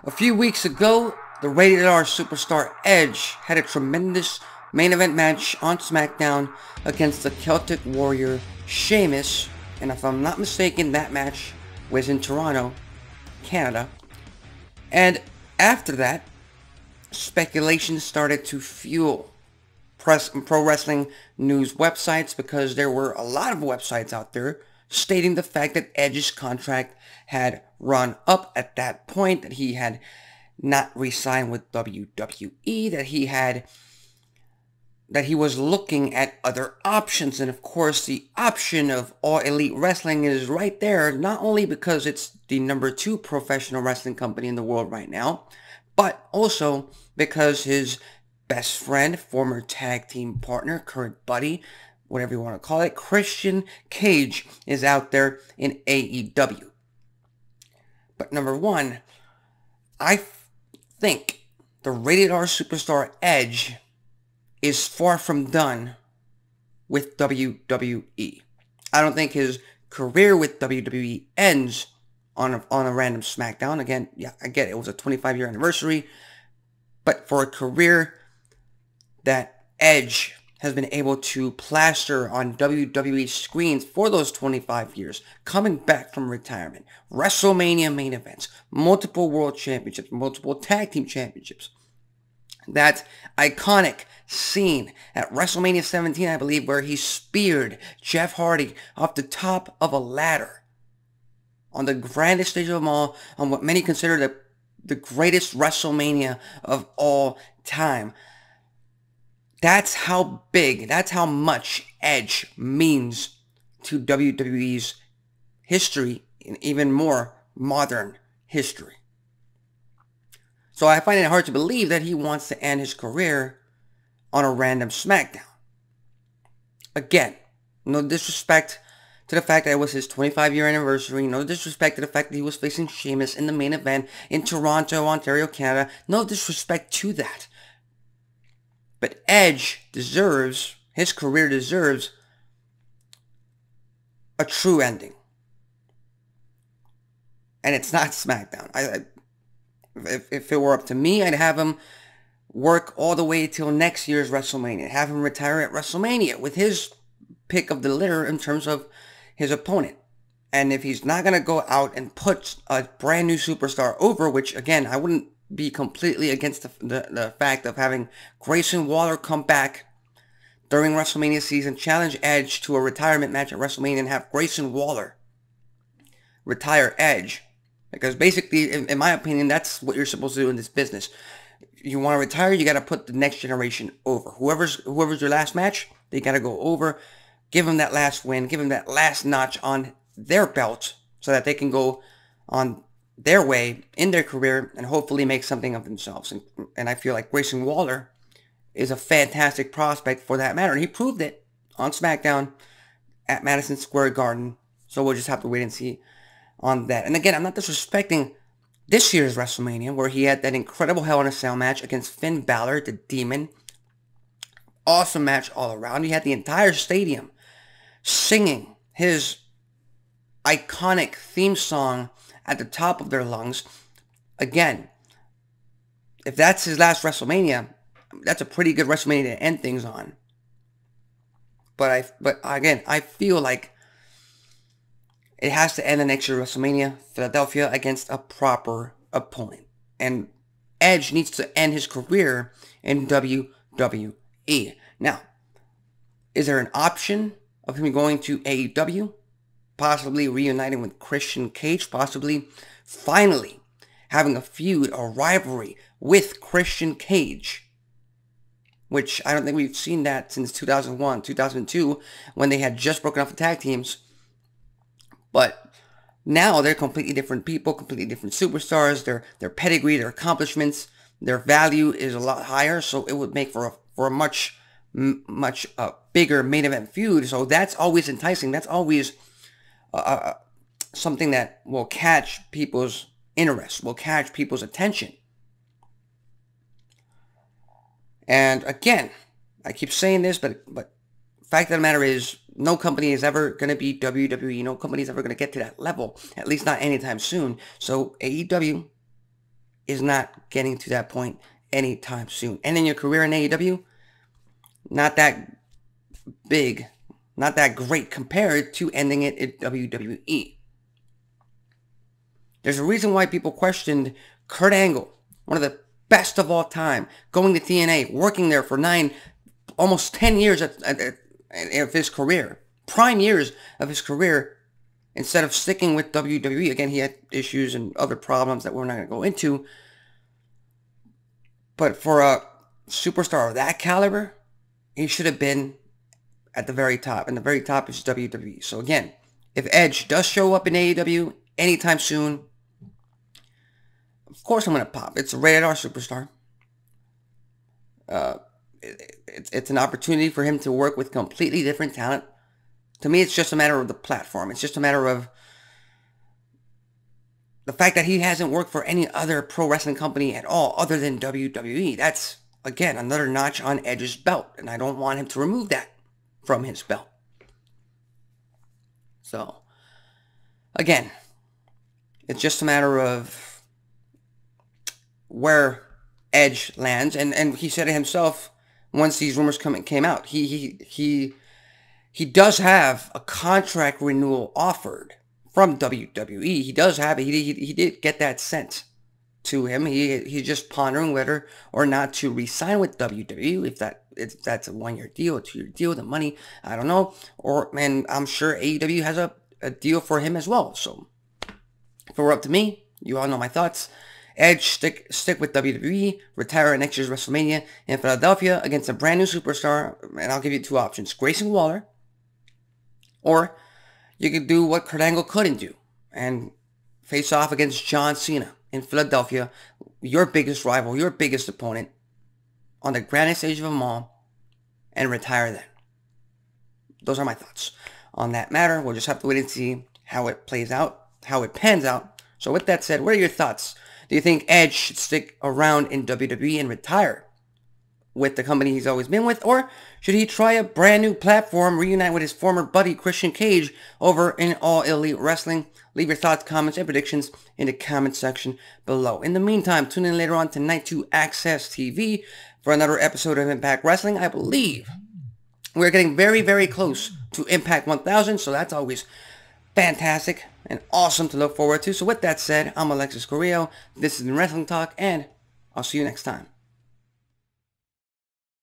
A few weeks ago, the Rated R superstar Edge had a tremendous main event match on SmackDown against the Celtic Warrior Sheamus, and if I'm not mistaken, that match was in Toronto, Canada. And after that, speculation started to fuel pro wrestling news websites, because there were a lot of websites out there stating the fact that Edge's contract had run up at that point, that he had not re-signed with WWE, that he was looking at other options. And of course, the option of All Elite Wrestling is right there, not only because it's the #2 professional wrestling company in the world right now, but also because his best friend, former tag team partner, current buddy, whatever you want to call it, Christian Cage, is out there in AEW. But number one, I think the Rated R superstar Edge is far from done with WWE. I don't think his career with WWE ends on a random SmackDown. Again, yeah, I get it. It was a 25-year anniversary. But for a career that Edge has been able to plaster on WWE screens for those 25 years, coming back from retirement, WrestleMania main events, multiple world championships, multiple tag team championships, that iconic scene at WrestleMania 17, I believe, where he speared Jeff Hardy off the top of a ladder on the grandest stage of them all, on what many consider the greatest WrestleMania of all time. That's how big, that's how much Edge means to WWE's history, and even more modern history. So I find it hard to believe that he wants to end his career on a random SmackDown. Again, no disrespect to the fact that it was his 25-year anniversary. No disrespect to the fact that he was facing Sheamus in the main event in Toronto, Ontario, Canada. No disrespect to that. But Edge deserves, his career deserves, a true ending. And it's not SmackDown. If it were up to me, I'd have him work all the way till next year's WrestleMania. Have him retire at WrestleMania with his pick of the litter in terms of his opponent. And if he's not going to go out and put a brand new superstar over, which again, I wouldn't be completely against the fact of having Grayson Waller come back during WrestleMania season, challenge Edge to a retirement match at WrestleMania, and have Grayson Waller retire Edge. Because basically, in my opinion, that's what you're supposed to do in this business. You want to retire, you got to put the next generation over. Whoever's your last match, they got to go over, give them that last win, give them that last notch on their belt, so that they can go on their way in their career and hopefully make something of themselves. And I feel like Grayson Waller is a fantastic prospect for that matter. And he proved it on SmackDown at Madison Square Garden. So we'll just have to wait and see on that. And again, I'm not disrespecting this year's WrestleMania, where he had that incredible Hell in a Cell match against Finn Balor, the Demon. Awesome match all around. He had the entire stadium singing his iconic theme song at the top of their lungs. Again, if that's his last WrestleMania, that's a pretty good WrestleMania to end things on. But again, I feel like it has to end the next year WrestleMania, Philadelphia, against a proper opponent. And Edge needs to end his career in WWE. Now, is there an option of him going to AEW? Possibly reuniting with Christian Cage, possibly finally having a feud, a rivalry with Christian Cage, which I don't think we've seen that since 2001, 2002, when they had just broken off the tag teams. But now they're completely different people, completely different superstars. Their pedigree, their accomplishments, their value is a lot higher, so it would make for a much bigger main event feud. So that's always enticing. That's always something that will catch people's interest, will catch people's attention. And again, I keep saying this, but fact of the matter is, no company is ever going to be WWE. No company is ever going to get to that level, at least not anytime soon. So AEW is not getting to that point anytime soon. Ending your career in AEW, not that big, not that great compared to ending it at WWE. There's a reason why people questioned Kurt Angle, one of the best of all time, going to TNA, working there for almost 10 years of his career, prime years of his career, instead of sticking with WWE. Again, he had issues and other problems that we're not going to go into. But for a superstar of that caliber, he should have been at the very top. And the very top is WWE. So again, if Edge does show up in AEW anytime soon, of course I'm going to pop. It's a rated R superstar. It's an opportunity for him to work with completely different talent. To me, it's just a matter of the platform. It's just a matter of the fact that he hasn't worked for any other pro wrestling company at all other than WWE. That's, again, another notch on Edge's belt. And I don't want him to remove that from his belt. So, again, it's just a matter of where Edge lands. And he said it himself once these rumors came out. He does have a contract renewal offered from WWE. He does have it. He did get that sent to him. He's just pondering whether or not to re-sign with WWE. If that's a 1-year deal, a 2-year deal, the money, I don't know. And I'm sure AEW has a deal for him as well. So if it were up to me, you all know my thoughts. Edge, stick with WWE, retire at next year's WrestleMania in Philadelphia against a brand new superstar. And I'll give you 2 options. Grayson Waller, or you could do what Kurt Angle couldn't do and face off against John Cena in Philadelphia, your biggest rival, your biggest opponent, on the grandest stage of them all, and retire then. Those are my thoughts on that matter. We'll just have to wait and see how it plays out, how it pans out. So with that said, what are your thoughts? Do you think Edge should stick around in WWE and retire with the company he's always been with? Or should he try a brand new platform, reunite with his former buddy Christian Cage over in All Elite Wrestling? Leave your thoughts, comments, and predictions in the comment section below. In the meantime, tune in later on tonight to Access TV for another episode of Impact Wrestling. I believe we're getting very, very close to Impact 1000, so that's always fantastic and awesome to look forward to. So with that said, I'm Alexis Carrillo. This is Wrestling Talk, and I'll see you next time.